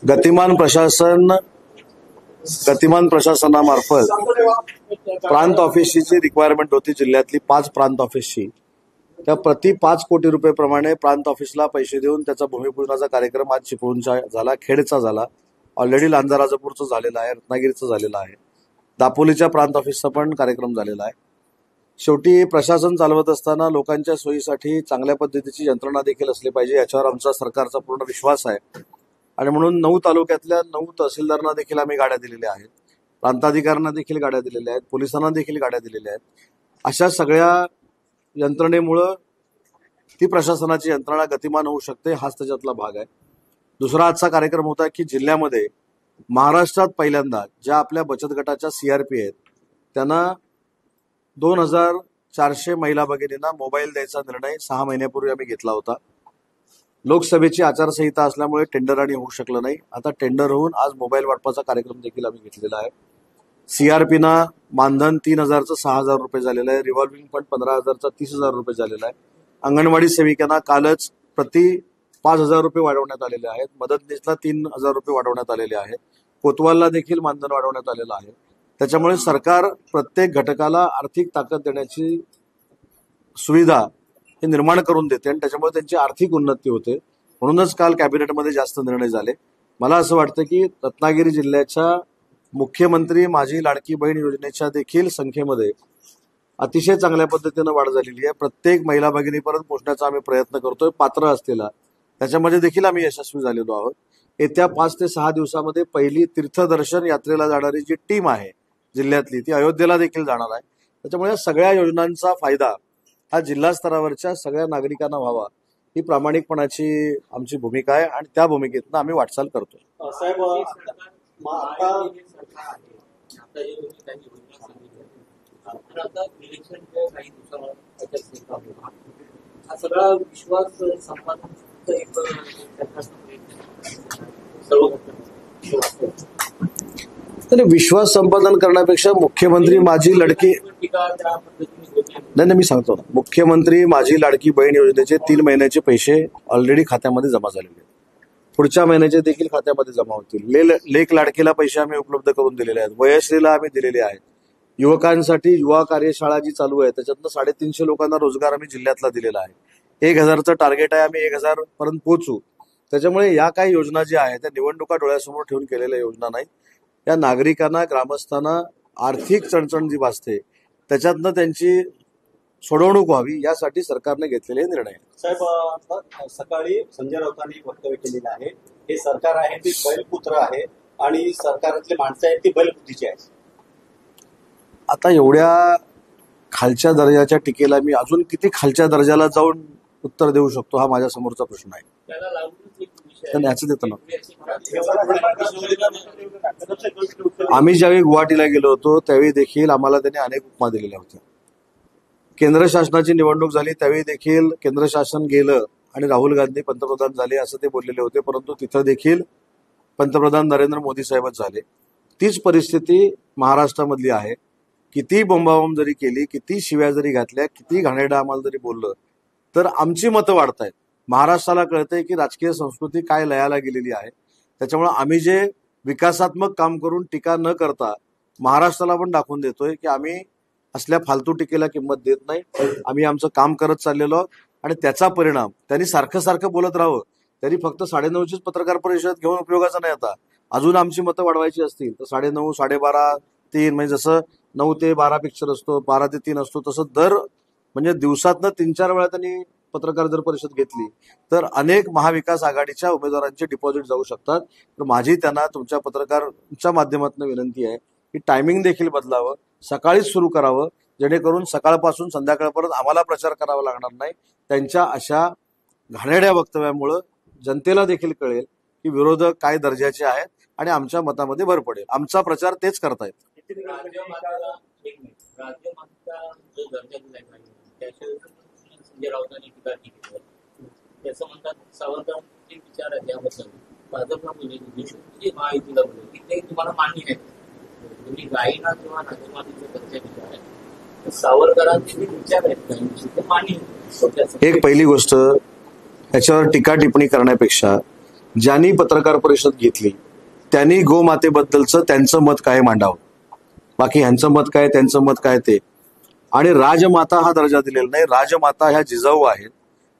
गतिमान प्रशासनामार्फत प्रांत ऑफिसची जी रिक्वायरमेंट होती जिल्ह्यातली 5 प्रांत ऑफिसची, त्या प्रति 5 कोटी रुपये प्रमाणे प्रांत ऑफिसला पैसे देऊन त्याचा भूमिपूजनाचा कार्यक्रम आज चिपळूणचा झाला, खेडचा झाला, ऑलरेडी लांजा-राजापूरचं झालेला आहे, रत्नागिरीचं झालेलं आहे, दापोलीच्या प्रांत ऑफिसचा पण कार्यक्रम झालेला आहे. शेवटी प्रशासन चालवत असताना लोकांच्या सोयीसाठी चांगल्या पद्धतीची यंत्रणा देखील असली पाहिजे, याच्यावर आमचा सरकारचा पूर्ण विश्वास आहे. आणि म्हणून 9 तालुक्यातल्या 9 तहसीलदारांना देखील आम्ही गाड्या दिलेल्या आहेत, प्रांताधिकाऱ्यांना देखील गाड्या दिलेल्या आहेत, पोलिसांना देखील गाड्या दिलेल्या आहेत. अशा सगळ्या यंत्रणेमुळं ती प्रशासनाची यंत्रणा गतिमान होऊ शकते, हाच त्याच्यातला भाग आहे. दुसरा आजचा कार्यक्रम होता की जिल्ह्यामध्ये महाराष्ट्रात पहिल्यांदा ज्या आपल्या बचत गटाच्या सीआरपी आहेत त्यांना 2400 महिला भगिनींना मोबाईल द्यायचा निर्णय 6 महिन्यापूर्वी आम्ही घेतला होता. लोकसभेची आचारसंहिता असल्यामुळे टेंडर आणि होऊ शकलं नाही. आता टेंडर होऊन आज मोबाईल वाटपाचा कार्यक्रम देखील आम्ही घेतलेला आहे. सीआरपीना मानधन 3000चं 6000 रुपये झालेलं आहे, रिव्हॉल्विंग फंड 15000चा 30000 रुपये झालेला आहे. अंगणवाडी सेविकांना कालच प्रति 5000 रुपये वाढवण्यात आलेले आहेत, मदतनीसला 3000 रुपये वाढवण्यात आलेले आहेत, कोतवालला देखील मानधन वाढवण्यात आलेलं आहे. त्याच्यामुळे सरकार प्रत्येक घटकाला आर्थिक ताकद देण्याची सुविधा हे निर्माण करून देते आणि त्याच्यामुळे त्यांची आर्थिक उन्नती होते. म्हणूनच काल कॅबिनेटमध्ये जास्त निर्णय झाले. मला असं वाटतं की रत्नागिरी जिल्ह्याच्या मुख्यमंत्री माझी लाडकी बहीण योजनेच्या देखील संख्येमध्ये अतिशय चांगल्या पद्धतीनं वाढ झालेली आहे. प्रत्येक महिला भगिनीपर्यंत पोहोचण्याचा आम्ही प्रयत्न करतोय, पात्र असलेला त्याच्यामध्ये देखील आम्ही यशस्वी झालेलो आहोत. येत्या 5 ते 6 दिवसामध्ये पहिली तीर्थदर्शन यात्रेला जाणारी जी टीम आहे जिल्ह्यातली ती अयोध्येला देखील जाणार आहे. त्याच्यामुळे सगळ्या योजनांचा फायदा हा जिल्हा स्तरावरच्या सगळ्या नागरिकांना व्हावा ही प्रामाणिकपणाची आमची भूमिका आहे आणि त्या भूमिकेतनं आम्ही वाटचाल करतो. साहेब, सगळा विश्वास विश्वास संपादन करण्यापेक्षा मुख्यमंत्री माझी लाडकी नाही मी सांगतो, मुख्यमंत्री माझी लाडकी बहीण योजनेचे 3 महिन्याचे पैसे ऑलरेडी खात्यामध्ये जमा झालेले आहेत, पुढच्या महिन्याचे देखील खात्यामध्ये जमा होतील. लेख लाडकीला पैसे आम्ही उपलब्ध करून दिलेले आहेत, वयश्रीला आम्ही दिलेले आहेत, युवकांसाठी युवा कार्यशाळा जी चालू आहे त्याच्यातनं 350 लोकांना रोजगार आम्ही जिल्ह्यातला दिलेला आहे. 1000चं टार्गेट आहे, आम्ही 1000 पर्यंत पोहोचू. त्याच्यामुळे या काही योजना ज्या आहेत त्या निवडणुका डोळ्यासमोर ठेवून केलेल्या योजना नाही. या नागरिकांना ग्रामस्थांना आर्थिक चणचण जी भासते त्याच्यातनं त्यांची सोडवणूक व्हावी यासाठी सरकारने घेतलेले निर्णय. साहेब, सकाळी संजय राऊतांनी वक्तव्य केलेलं आहे, हे सरकार आहे ते बैलपुत्र आहे आणि सरकारातले माणसं आहेत ती बैलबुद्धीची आहे. आता एवढ्या खालच्या दर्जाच्या टीकेला मी अजून किती खालच्या दर्जाला जाऊन उत्तर देऊ शकतो हा माझ्या समोरचा प्रश्न आहे. ह्याचं देतो ना. आम्ही ज्यावेळी गुवाहाटीला गेलो होतो त्यावेळी देखील आम्हाला त्यांनी अनेक उपमा दिलेल्या होत्या. केंद्र शासनाची निवडणूक झाली त्यावेळी देखील केंद्र शासन गेलं आणि राहुल गांधी पंतप्रधान झाले असं ते बोललेले होते, परंतु तिथं देखील पंतप्रधान नरेंद्र मोदी साहेबच झाले. तीच परिस्थिती महाराष्ट्रामधली आहे. किती बोंबाबोंब जरी केली, किती शिव्या जरी घातल्या, किती घाणेरडं आम्हाला जरी बोललं तर आमची मतं वाढतायत. महाराष्ट्राला कळतंय की राजकीय संस्कृती काय लयाला गेलेली आहे. त्याच्यामुळे आम्ही जे विकासात्मक काम करून टीका न करता महाराष्ट्राला पण दाखवून देतोय की आम्ही असल्या फालतू टीकेला किंमत देत नाही, आम्ही आमचं काम करत चाललेलो आहोत. आणि त्याचा परिणाम त्यांनी सारखं बोलत राहावं, त्यांनी फक्त 9:30चीच पत्रकार परिषद घेऊन उपयोगाचं नाही. आता अजून आमची मतं वाढवायची असतील तर 9:30, 12:30, 3 म्हणजे जसं 9 ते 12 पिक्चर असतो, 12 ते 3 असतो, तसं म्हणजे दिवसातनं 3-4 वेळा त्यांनी पत्रकार जर परिषद घेतली तर अनेक महाविकास आघाडीच्या उमेदवारांचे डिपॉझिट जाऊ शकतात. तर माझी त्यांना तुमच्या पत्रकारांच्या माध्यमातून विनंती आहे की टायमिंग देखील बदलावं, सकाळीच सुरू करावं, जेणेकरून सकाळपासून संध्याकाळपर्यंत आम्हाला प्रचार करावा लागणार नाही. त्यांच्या अशा घाणेरड्या वक्तव्यामुळं जनतेला देखील कळेल की विरोधक काय दर्जाचे आहेत आणि आमच्या मतामध्ये भर पडेल. आमचा प्रचार तेच करतायत. संजय राऊतांनी टीका केली त्याचं म्हणतात सावरकरांचे विचार आहे त्याबद्दल भाजपला बोलले, देशमुखची महायुतीला बोलले की ते तुम्हाला मान्य आहे, तुम्ही गायीना किंवा राजमातीचा त्यांचा विचार आहे, सावरकरांचे जे विचार आहेत गायींचे ते मान्य आहे. एक पहिली गोष्ट, त्याच्यावर टीका टिप्पणी करण्यापेक्षा ज्यांनी पत्रकार परिषद घेतली त्यांनी गोमातेबद्दलचं त्यांचं मत काय मांडावं. बाकी ह्यांचं मत काय, त्यांचं मत काय ते. आणि राजमाता हा दर्जा दिलेला नाही. राजमाता ह्या जिजाऊ आहेत.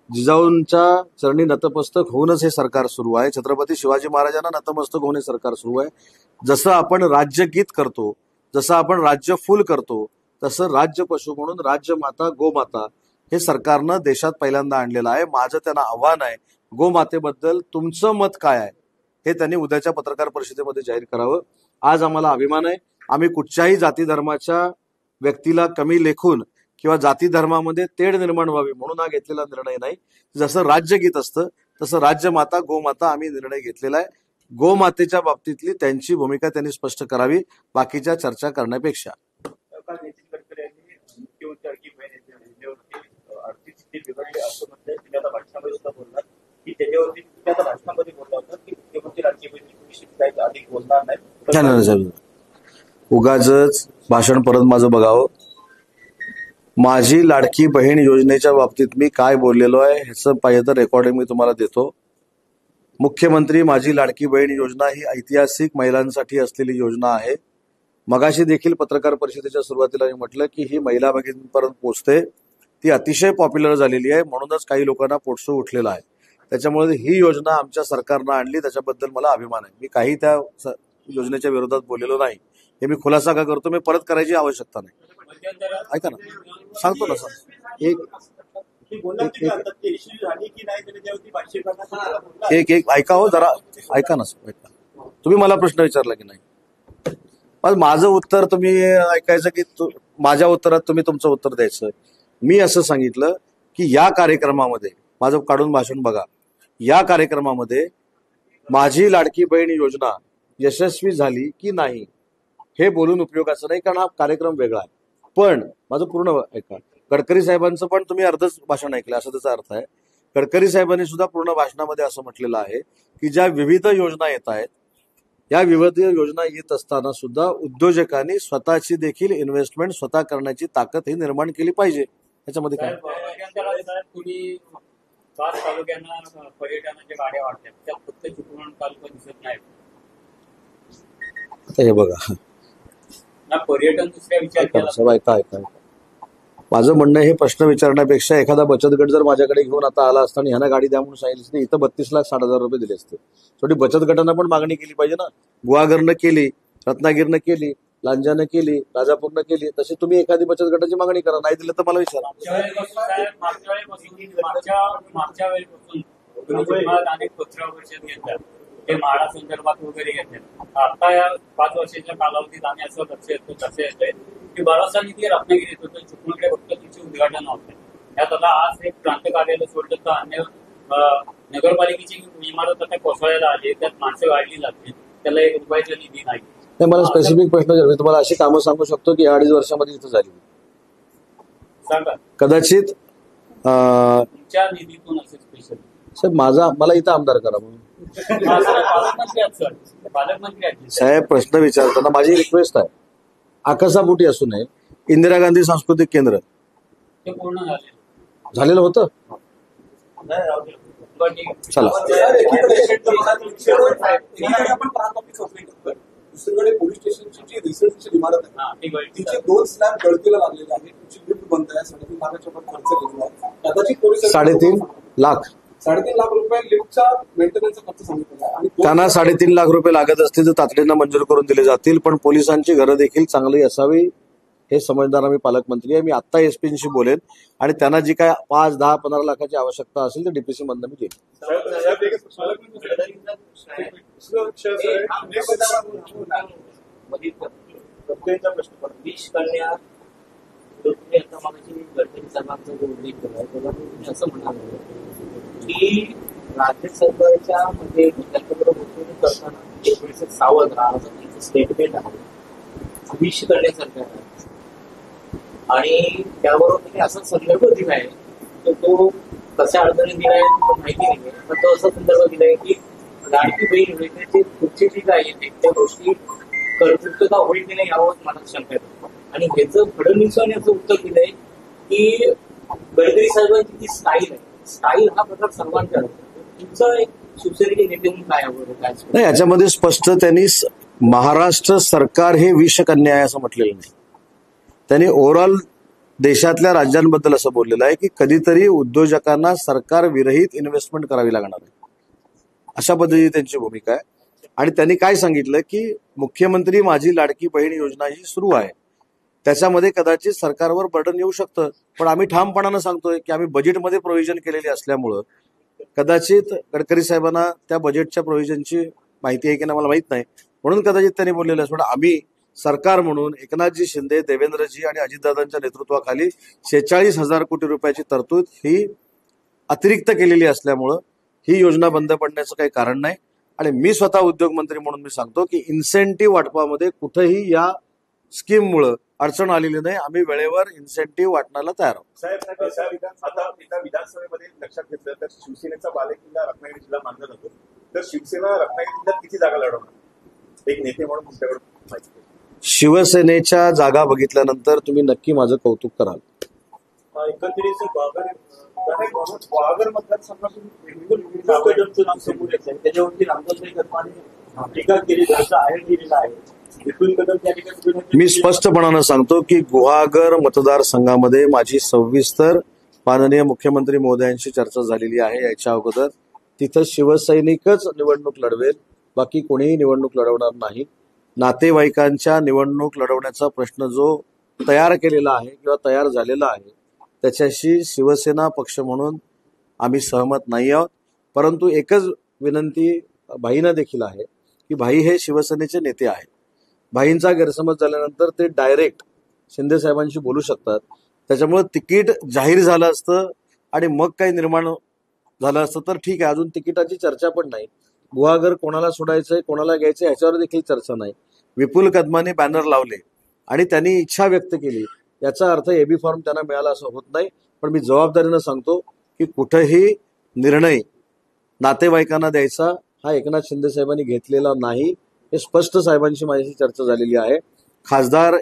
जिजाऊंच्या चरणी नतमस्तक होऊनच हे सरकार सुरू आहे. छत्रपती शिवाजी महाराजांना नतमस्तक होऊन हे सरकार सुरू आहे. जसं आपण राज्यगीत करतो, जसं आपण राज्य फुल करतो, तसं राज्य पशु म्हणून राज्यमाता गोमाता हे सरकारनं देशात पहिल्यांदा आणलेलं आहे. माझं त्यांना आव्हान आहे, गोमातेबद्दल तुमचं मत काय आहे हे त्यांनी उद्याच्या पत्रकार परिषदेमध्ये जाहीर करावं. आज आम्हाला अभिमान आहे. आम्ही कुठच्याही जाती धर्माच्या व्यक्तीला कमी लेखून किंवा जाती धर्मामध्ये तेढ निर्माण व्हावी म्हणून हा घेतलेला निर्णय नाही. जसं राज्यगीत असतं तसं राज्यमाता गोमाता आम्ही निर्णय घेतलेला आहे. गोमातेच्या बाबतीतली त्यांची भूमिका त्यांनी स्पष्ट करावी बाकीच्या चर्चा करण्यापेक्षा. मुख्यमंत्री लाडकी बहीण आर्थिक स्थिती बिघडली असं म्हणतात. तुम्ही आता भाषणामध्ये सुद्धा बोललात की त्याच्यावरती तुम्ही आता भाषणामध्ये बोलला होता की मुख्यमंत्री लाडकी बहीण अधिक बोलणार नाही. उगाच भाषण परत माझं बघावं. माझी लाडकी बहीण योजनेच्या बाबतीत मी काय बोललेलो आहे ह्याचं पाहिजे तर रेकॉर्डिंग मी तुम्हाला देतो. मुख्यमंत्री माझी लाडकी बहीण योजना ही ऐतिहासिक महिलांसाठी असलेली योजना आहे. मगाशी देखील पत्रकार परिषदेच्या सुरुवातीला मी म्हटलं की ही महिला भगिनींपर्यंत पोहोचते. ती अतिशय पॉप्युलर झालेली आहे म्हणूनच काही लोकांना पोटसू उठलेला आहे. त्याच्यामुळे ही योजना आमच्या सरकारनं आणली त्याच्याबद्दल मला अभिमान आहे. मी काही त्या योजनेच्या विरोधात बोललेलो नाही. हे मी खुलासा का करतो, मी परत करायची आवश्यकता नाही. ऐका ना, सांगतो ना सर. एक ऐका हो जरा, ऐका ना सर, ऐका. तुम्ही मला प्रश्न विचारला की नाही, माझं उत्तर तुम्ही ऐकायचं की माझ्या उत्तरात तुम्ही तुमचं उत्तर द्यायचं. मी असं सांगितलं की या कार्यक्रमामध्ये माझं काढून भाषण बघा. या कार्यक्रमामध्ये माझी लाडकी बहीण योजना यशस्वी झाली की नाही हे बोलून उपयोगाचं नाही, कारण हा कार्यक्रम वेगळा आहे. पण माझं पूर्ण ऐका. गडकरी साहेबांचं पण तुम्ही अर्धच भाषण ऐकलं असं त्याचा अर्थ आहे. गडकरी साहेबांनी सुद्धा पूर्ण भाषणामध्ये असं म्हटलेलं आहे की ज्या विविध योजना येत आहेत या विविध योजना येत असताना सुद्धा उद्योजकांनी स्वतःची देखील इन्व्हेस्टमेंट स्वतः करण्याची ताकद ही निर्माण केली पाहिजे. त्याच्यामध्ये काय तुम्ही पाच तालुक्यांना पर्यटनाच्या गाड्या वाढतात त्या फक्त चिपळूण तालुका दिसत नाही. हे बघा ना पर्यटन दुसऱ्या विचार केला. ऐका माझं म्हणणं हे प्रश्न विचारण्यापेक्षा एखादा बचत गट जर माझ्याकडे घेऊन आता आला असता आणि ह्यांना गाडी द्या म्हणून सांगितलं इथं 32,60,000 रुपये दिले असते. थोडी बचत गटांना पण मागणी केली पाहिजे ना. गुहागरनं केली, रत्नागिरीनं केली, लांजानं केली, राजापूरनं केली. तशी तुम्ही एखादी बचत गटाची मागणी करा. नाही दिलं तर मला विचारा. मागच्या वेळेपासून अनेक पत्र परिषद घेतल्या ते म्हाडा संदर्भात वगैरे घेतले. आता या 5 वर्षाच्या कालावधीत आम्ही असं लक्ष येतोय की बराचसा निधी रत्नागिरीत होतं. चिपळूणकडे फक्त तिचे उद्घाटन होते. यात आता आज एक प्रांत कार्यालय सोडलं तर अन्य नगरपालिकेची इमारत आता कोसळायला आली. त्यात माणसं वाढली जाते. त्याला 1 रुपयाचा निधी नाही. मला स्पेसिफिक प्रश्न मी तुम्हाला अशी कामं सांगू शकतो की 2.5 वर्षामध्ये इथं झाली. सांगा कदाचित तुमच्या निधीतून असे स्पेशल. साहेब मला इथं आमदार करा म्हणून साहेब प्रश्न विचारताना माझी रिक्वेस्ट आहे. आकाशापोटी असू नये. इंदिरा गांधी सांस्कृतिक केंद्र ते पूर्ण झालेलं होतं. चला दुसरीकडे पोलीस स्टेशनची जी रिसर्चची इमारत आहे तिचे 2 स्लॅब गळतीला लागलेले आहेत. तुमची लिफ्ट बंद आहे. 3.5 लाखाच्या पण खर्च केलेला आहे. कदाचित पोलीस 3.5 लाख 3.5 लाख रुपये लिफ्टचा मेंटेनन्सचा खर्च सांगितलेला आहे. आणि त्यांना 3.5 लाख रुपये लागत असतील तर तातडीनं मंजूर करून दिले जातील. पण पोलिसांची घरं देखील चांगली असावी हे समजणारा मी पालकमंत्री आहे. मी आत्ता एसपींशी बोलेन आणि त्यांना जी काय 5, 10, 15 लाखाची आवश्यकता असेल तर डीपीसी मधनं मी देईन. विष करण्या तुम्ही आता मागाशी गडकरी साहेबांचा जो उल्लेख केला त्याला तुम्ही असं म्हणाल की राज्य सरकारच्या मध्ये त्याच्याबरोबर करताना थोडेसे सावध राहण्याचं स्टेटमेंट आहे. विष करण्यासारखं आहे आणि त्याबरोबर तुम्ही असा संदर्भ दिलाय तर तो कशा अर्थाने दिलाय माहिती नाही. पण तो असा संदर्भ दिलाय की लाडकी बहीण योजनेचे पुढचे जे काय येते त्या गोष्टी कर्तृत्वता होईल की नाही यावर मला शंका येतो. आणि ह्याचं फडणवीसांनी असं उत्तर दिलंय की गडकरी साहेबांची जी स्टाईल आहे स्टाईल हा प्रकार सर्वांचा तुमचं एक शिवसेनेचे नेते म्हणून काय आवडतं काय नाही, याच्यामध्ये स्पष्ट त्यांनी महाराष्ट्र सरकार हे विषकन्या आहे असं म्हटलेलं नाही. त्यांनी ओव्हरऑल देशातल्या राज्यांबद्दल असं बोललेलं आहे की कधीतरी उद्योजकांना सरकार विरहित इन्व्हेस्टमेंट करावी लागणार आहे, अशा पद्धतीची त्यांची भूमिका आहे. आणि त्यांनी काय सांगितलं की मुख्यमंत्री माझी लाडकी बहीण योजना ही सुरू आहे, त्याच्यामध्ये कदाचित सरकारवर बर्डन येऊ शकतं, पण आम्ही ठामपणानं सांगतोय की आम्ही बजेटमध्ये प्रोव्हिजन केलेली असल्यामुळं कदाचित गडकरी साहेबांना त्या बजेटच्या प्रोव्हिजनची माहिती आहे की नाही मला माहित नाही, म्हणून कदाचित त्यांनी बोललेलं आहे. पण आम्ही सरकार म्हणून एकनाथजी शिंदे, देवेंद्रजी आणि अजितदादांच्या नेतृत्वाखाली 46,000 कोटी रुपयाची तरतूद ही अतिरिक्त केलेली असल्यामुळं ही योजना बंद पडण्याचं काही कारण नाही. आणि मी स्वतः उद्योग मंत्री म्हणून मी सांगतो की इन्सेंटिव्ह वाटपामध्ये कुठेही या स्कीममुळं अडचण आलेली नाही. आम्ही वेळेवर इन्सेंटिव्ह वाटण्याला तयार आहोत. साहेब आता विधानसभेमध्ये लक्षात घेतलं तर शिवसेनेचा बालेकिल्ला रत्नागिरी जिल्हा मानला जातो, तर शिवसेना रत्नागिरी जिल्ह्यात किती जागा लढवणार, एक नेते म्हणून तुमच्याकडे माहिती आहे? शिवसेनेच्या जागा बघितल्यानंतर तुम्ही नक्की माझं कौतुक कराल. एकंदरीत वाघर मतदारसंघातून कदमचं नाव समोर येत आहे, त्याच्यावरती रामदासभाई कदमाने टीका केली, त्यांचा आहेर दिलेला आहे. विपुल कदम त्या ठिकाणी मी स्पष्टपणानं सांगतो की गुहागर मतदारसंघामध्ये माझी सविस्तर माननीय मुख्यमंत्री महोदयांशी चर्चा झालेली आहे. याच्या अगोदर तिथं शिवसैनिकच निवडणूक लढवेल, बाकी कोणीही निवडणूक लढवणार नाही. नातेवाईकांच्या निवडणूक लढवण्याचा प्रश्न जो तयार केलेला आहे किंवा तयार झालेला आहे त्याच्याशी शिवसेना पक्ष म्हणून आम्ही सहमत नाही आहोत. परंतु एकच विनंती भाईंना देखील आहे की भाई हे शिवसेनेचे नेते आहेत. भाईंचा गैरसमज झाल्यानंतर ते डायरेक्ट शिंदे साहेबांशी बोलू शकतात. त्याच्यामुळे तिकीट जाहीर झालं असतं आणि मग काही निर्माण झालं असतं तर ठीक आहे, अजून तिकिटाची चर्चा पण नाही. गुहागर कोणाला सोडायचंय कोणाला घ्यायचंय ह्याच्यावर देखील चर्चा नाही. विपुल कदमाने बॅनर लावले आणि त्यांनी इच्छा व्यक्त केली, याचा अर्थ एबी फॉर्म त्यांना मिळाला असं होत नाही. पण मी जबाबदारीनं सांगतो की कुठेही निर्णय नातेवाईकांना द्यायचा हा एकनाथ शिंदे साहेबांनी घेतलेला नाही. हे स्पष्ट साहेबांशी माझ्याशी चर्चा झालेली आहे. खासदार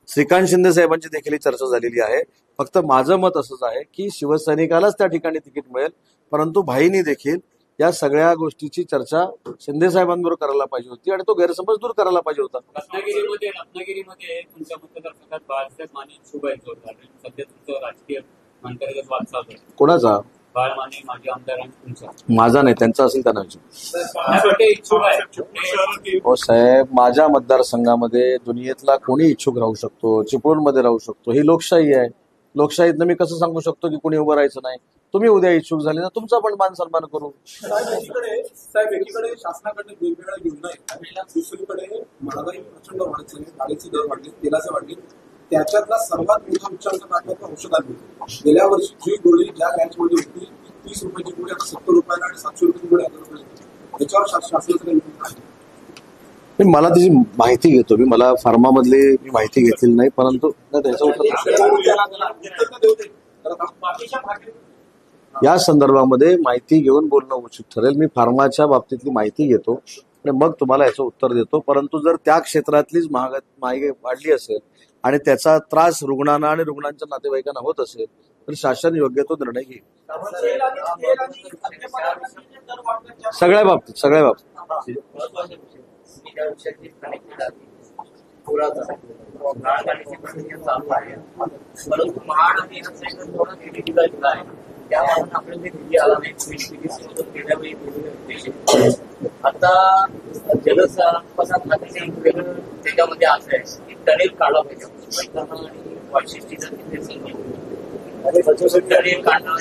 श्रीकांत शिंदे साहेबांची देखील चर्चा झालेली आहे. फक्त माझं मत असंच आहे की शिवसैनिकालाच त्या ठिकाणी तिकीट मिळेल, परंतु भाईंनी देखील या सगळ्या गोष्टीची चर्चा शिंदे साहेबांबरोबर करायला पाहिजे होती आणि तो गैरसमज दूर करायला पाहिजे होता. रत्नागिरीमध्ये तुमच्या मतदारसंघात बाळासाहेब माने इच्छुक आहेत जोरदार. सध्या तुमचं राजकीय अंतर्गत वाद चालू आहे. कोणाचा? बाळ माने माजी आमदार आणि तुमचा. माझा नाही, त्यांचा असेल त्यांना विचार. इच्छुक आहे. हो साहेब, माझ्या मतदारसंघामध्ये दुनियेतला कोणी इच्छुक राहू शकतो, चिपळूणमध्ये राहू शकतो. ही लोकशाही आहे. लोकशाहीतनं मी कसं सांगू शकतो की कोणी उभं राहायचं नाही? तुम्ही उद्या इच्छुक झाले ना, तुमचा पण मान सन्मान करू. साहेब एकीकडे शासनाकडे वेगवेगळ्या योजना आहेत, दुसरीकडे महागाई प्रचंड वाढत चालली, डाळीचे दर वाढले, तेलाचे वाढले. त्याच्यातला सर्वात मोठा उच्चांक टाकण्याचा औषधांमध्ये गेल्या वर्षी जी गोळी ज्या बँकमध्ये होती 30 रुपयाची गोळी आता 70 रुपयाला आणि 700 रुपयाची गोळी 1000 रुपये. त्याच्यावर शासनाचं काही निर्णय आहे? मला त्याची माहिती घेतो मी. मला फार्मामधली मी माहिती घेतलेली नाही, परंतु त्याचं उत्तर या संदर्भामध्ये माहिती घेऊन बोलणं उचित ठरेल. मी फार्माच्या बाबतीतली माहिती घेतो आणि मग तुम्हाला याचं उत्तर देतो. परंतु जर त्या क्षेत्रातलीच महागाई वाढली असेल आणि त्याचा त्रास रुग्णांना आणि रुग्णांच्या नातेवाईकांना होत असेल तर शासन योग्य तो निर्णय घेईल. सगळ्या बाबतीत परंतु महाड आणि आपल्याला निधी आला नाही. आता जलसंपदा खात्याचे वेगळं त्याच्यामध्ये असं आहे की टनेल काढला पाहिजे आणि वाशिष्ठीचा टनेल काढणं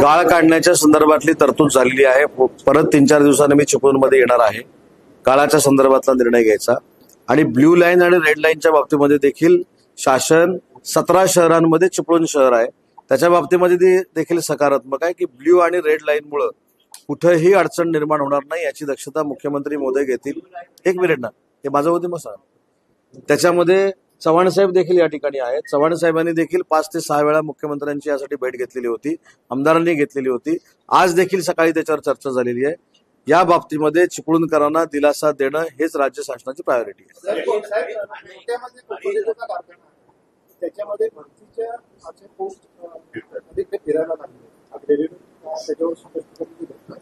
गाळ काढण्याच्या संदर्भातली तरतूद झालेली आहे. परत 3-4 दिवसांनी मी चिपळूणमध्ये येणार आहे. गाळाच्या संदर्भातला निर्णय घ्यायचा आणि ब्ल्यू लाईन आणि रेड लाईनच्या बाबतीमध्ये देखील शासन 17 शहरांमध्ये चिपळूण शहर आहे त्याच्या बाबतीमध्ये देखील सकारात्मक आहे की ब्ल्यू आणि रेड लाईनमुळे कुठेही अडचण निर्माण होणार नाही याची दक्षता मुख्यमंत्री महोदय घेतील. एक मिनिट ना, हे माझं होते मग सांग. त्याच्यामध्ये चव्हाण साहेब देखील या ठिकाणी आहेत. चव्हाण साहेबांनी देखील 5 ते 6 वेळा मुख्यमंत्र्यांची यासाठी भेट घेतलेली होती, आमदारांनी घेतलेली होती. आज देखील सकाळी त्याच्यावर चर्चा झालेली आहे. या बाबतीमध्ये चिपळूणकरांना दिलासा देणं हेच राज्य शासनाची प्रायोरिटी आहे. त्याच्यामध्ये भरतीच्या असे पोस्ट अधिक ते फिरायला लागले त्याच्यावर स्पष्टीकरण दिलं.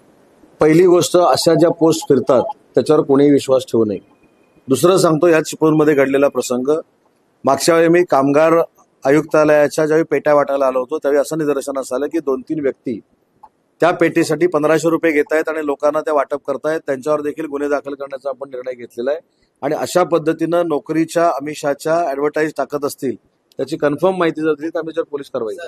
पहिली गोष्ट, अशा ज्या पोस्ट फिरतात त्याच्यावर कोणीही विश्वास ठेवू नये. दुसरं सांगतो, या चिपळूणमध्ये घडलेला प्रसंग, मागच्या वेळी मी कामगार आयुक्तालयाच्या ज्यावेळी पेट्या वाटायला आलो होतो त्यावेळी असं निदर्शनास आलं की 2-3 व्यक्ती त्या पेटीसाठी 1500 रुपये घेत आहेत आणि लोकांना त्या वाटप करतायत. त्यांच्यावर देखील गुन्हे दाखल करण्याचा आपण निर्णय घेतलेला आहे. आणि अशा पद्धतीनं नोकरीच्या आमिषाच्या ऍडव्हर्टाईज टाकत असतील, त्याची कन्फर्म माहिती जर दिली तर आम्ही पोलीस कारवाई करू.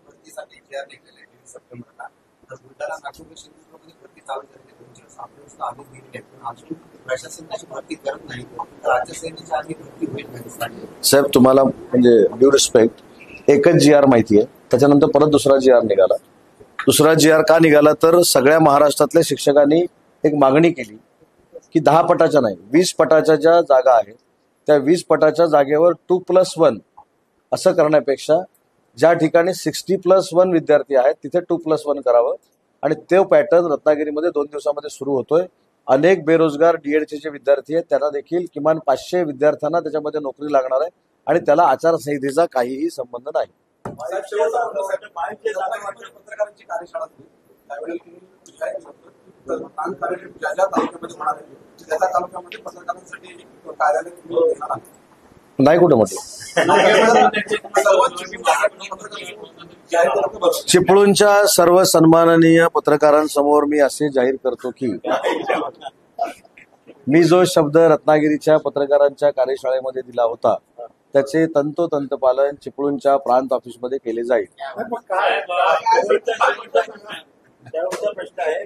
भरतीसाठी जे आर निघाले 23 सप्टेंबरला, तर बुलढाणा नागपूर शिंदे भरती चालू झाली 2 आदेश दिलेले आहेत, पण अजून प्रशासन त्याची भरती करत नाही. राज्य सेनेच्या आधी भरती होईल नाही. साहेब, तुम्हाला म्हणजे ड्यू रिस्पेक्ट, एकच जी आर माहिती आहे, त्याच्यानंतर परत दुसरा जी आर निघाला. दुसरा जी आर का निघाला तर सगळ्या महाराष्ट्रातल्या शिक्षकांनी एक मागणी केली की 10 पटाच्या नाही 20 पटाच्या ज्या जागा आहेत त्या 20 पटाच्या जागेवर 2+1 असं करण्यापेक्षा ज्या ठिकाणी 60+1 विद्यार्थी आहेत तिथे 2+1 करावं. आणि तो पॅटर्न रत्नागिरीमध्ये 2 दिवसामध्ये सुरू होतोय. अनेक बेरोजगार डीएडचे जे विद्यार्थी आहेत त्यांना देखील किमान 500 विद्यार्थ्यांना त्याच्यामध्ये नोकरी लागणार आहे आणि त्याला आचारसंहितेचा काहीही संबंध नाही. पत्रकारांची कार्यशाळा झाली त्यावेळेला तुम्ही काय म्हटलं, ताण कार्यक्रम ज्या ज्या तालुक्यामध्ये होणार आहे त्या त्या तालुक्यामध्ये पत्रकारांसाठी कार्यालय तुम्ही घेणार आहात. नाही कुठं म्हटलं. चिपळूणच्या सर्व सन्माननीय पत्रकारांसमोर मी असे जाहीर करतो की मी जो शब्द रत्नागिरीच्या पत्रकारांच्या कार्यशाळेमध्ये दिला होता त्याचे तंतोतंत पालन चिपळूणच्या प्रांत ऑफिसमध्ये केले जाईल. प्रश्न आहे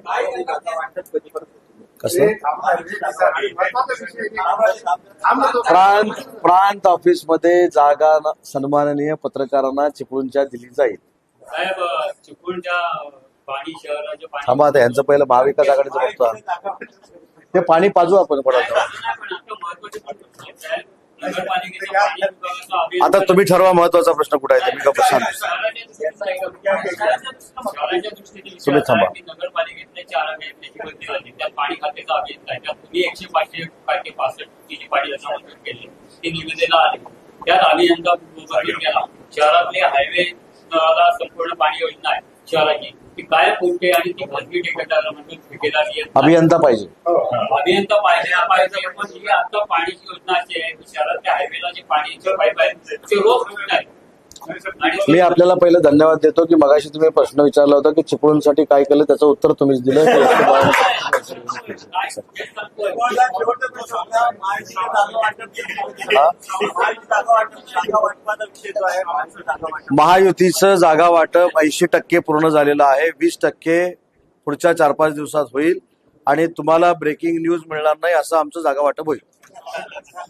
कसं प्रांत ऑफिसमध्ये जागा सन्माननीय पत्रकारांना चिपळूणच्या दिली जाईल. साहेब, चिपळूणच्या पाणी शहराच्या पाणी थांबा, आता यांचं पहिलं महाविकास आघाडीचं बघतो. ते पाणी पाजू आपण पडत. आता तुम्ही ठरवा महत्वाचा प्रश्न कुठे आहे. मी गप्प सांगतो. तुम्ही थांबा. नगरपालिकेतले 4 अभियंत्याची बदली झाली. त्यात पाणी खात्याचा अभियंता आहे. त्यात तुम्ही 165 ची पाणी मंजूर केली. ती निविदेला आली. त्यात अभियंता गेला. शहरातले हायवे संपूर्ण पाणी योजना आहे शहराची, ती काय पोहोचते आणि ती खासगी ठेकेदाराला म्हणजे ठेकेदारी अभियंता पाहिजे. अभियंता पाहिजे पण ही आता पाण्याची योजना अशी आहे की शहरातल्या हायवेला जे पाण्याचे पाईप आहेत ते रोज फुटत आहेत. मी आपल्याला पहिलं धन्यवाद देतो की मगाशी तुम्ही प्रश्न विचारला होता की चिपळूणसाठी काय केलं, त्याचं उत्तर तुम्हीच दिलं. महायुतीचं जागा वाटप 80% पूर्ण झालेलं आहे. 20% पुढच्या 4-5 दिवसात होईल आणि तुम्हाला ब्रेकिंग न्यूज मिळणार नाही असं आमचं जागा वाटप होईल.